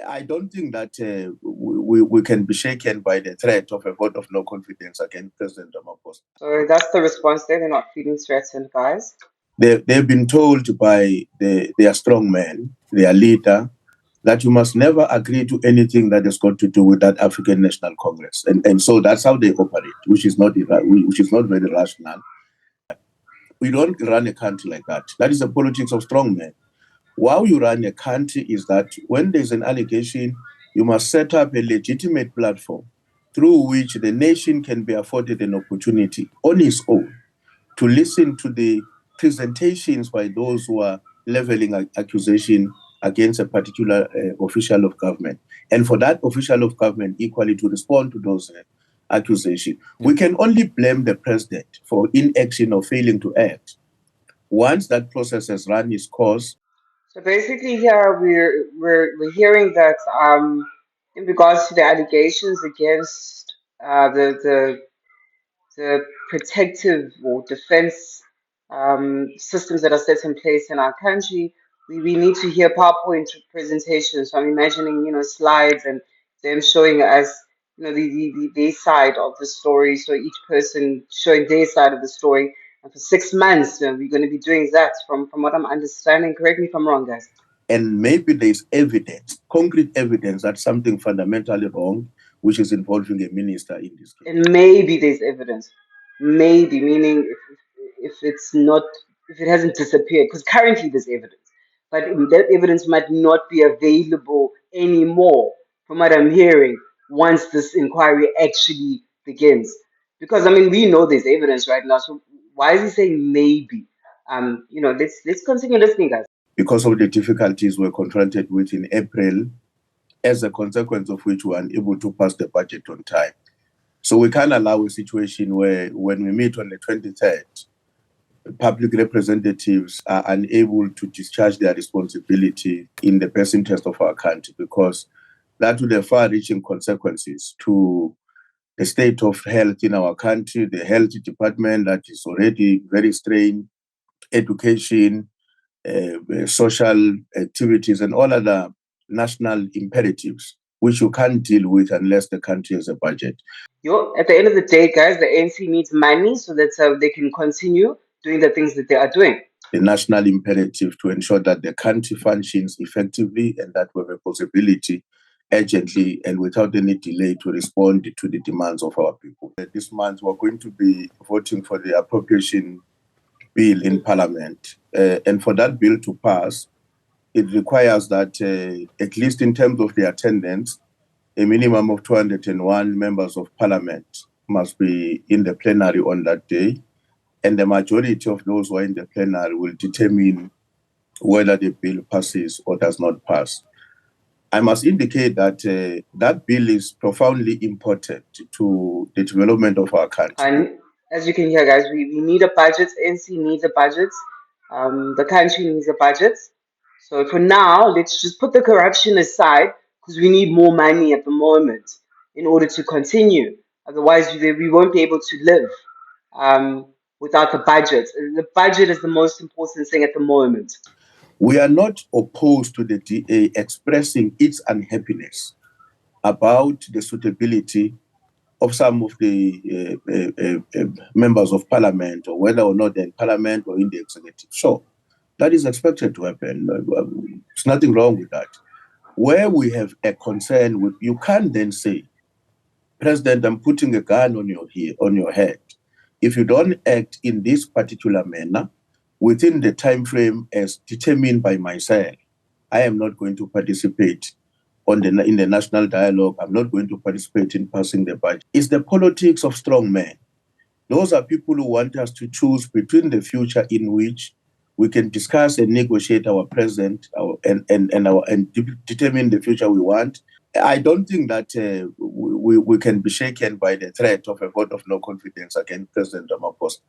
I don't think that we can be shaken by the threat of a vote of no confidence against President Ramaphosa. So that's the response there. They're not feeling threatened, guys. They've been told by their strong man, their leader, that you must never agree to anything that has got to do with that African National Congress. And so that's how they operate, which is not very rational. We don't run a country like that. That is the politics of strongmen. How you run a country is that when there's an allegation, you must set up a legitimate platform through which the nation can be afforded an opportunity on its own to listen to the presentations by those who are leveling accusation against a particular official of government. And for that official of government equally to respond to those accusations. We can only blame the president for inaction or failing to act. Once that process has run its course. So basically, here we're hearing that in regards to the allegations against the protective or defense systems that are set in place in our country, we need to hear PowerPoint presentations. So I'm imagining, slides and them showing us, their side of the story. So each person showing their side of the story. And for 6 months, we're going to be doing that from what I'm understanding. Correct me if I'm wrong, guys. And maybe there's evidence, concrete evidence that something fundamentally wrong, which is involving a minister in this case. And maybe there's evidence. Maybe, meaning if it's not, if it hasn't disappeared, because currently there's evidence, but that evidence might not be available anymore from what I'm hearing once this inquiry actually begins. Because we know there's evidence right now, so why is he saying maybe? Let's continue listening, guys. Because of the difficulties we're confronted with in April, as a consequence of which we are unable to pass the budget on time. So we can't allow a situation where when we meet on the 23rd, public representatives are unable to discharge their responsibility in the best interest of our country, because that would have far-reaching consequences to the state of health in our country, the health department that is already very strained, education, social activities, and all other national imperatives, which you can't deal with unless the country has a budget. At the end of the day, guys, the ANC needs money so that they can continue doing the things that they are doing. The national imperative to ensure that the country functions effectively and that we have a possibility urgently and without any delay to respond to the demands of our people. This month, we're going to be voting for the appropriation bill in Parliament. And for that bill to pass, it requires that, at least in terms of the attendance, a minimum of 201 members of Parliament must be in the plenary on that day. And the majority of those who are in the plenary will determine whether the bill passes or does not pass. I must indicate that that bill is profoundly important to the development of our country. And as you can hear, guys, we need a budget. NC needs a budget. The country needs a budget. So for now, let's just put the corruption aside because we need more money at the moment in order to continue. Otherwise, we won't be able to live without the budget. The budget is the most important thing at the moment. We are not opposed to the DA expressing its unhappiness about the suitability of some of the members of Parliament, or whether or not they're in Parliament or in the executive. Sure, that is expected to happen. There's nothing wrong with that. Where we have a concern with, you can't then say, President, I'm putting a gun on your head. If you don't act in this particular manner, within the time frame as determined by myself, I am not going to participate in the national dialogue. I'm not going to participate in passing the budget. It's the politics of strong men. Those are people who want us to choose between the future in which we can discuss and negotiate our present and determine the future we want. I don't think that we can be shaken by the threat of a vote of no confidence against President Ramaphosa.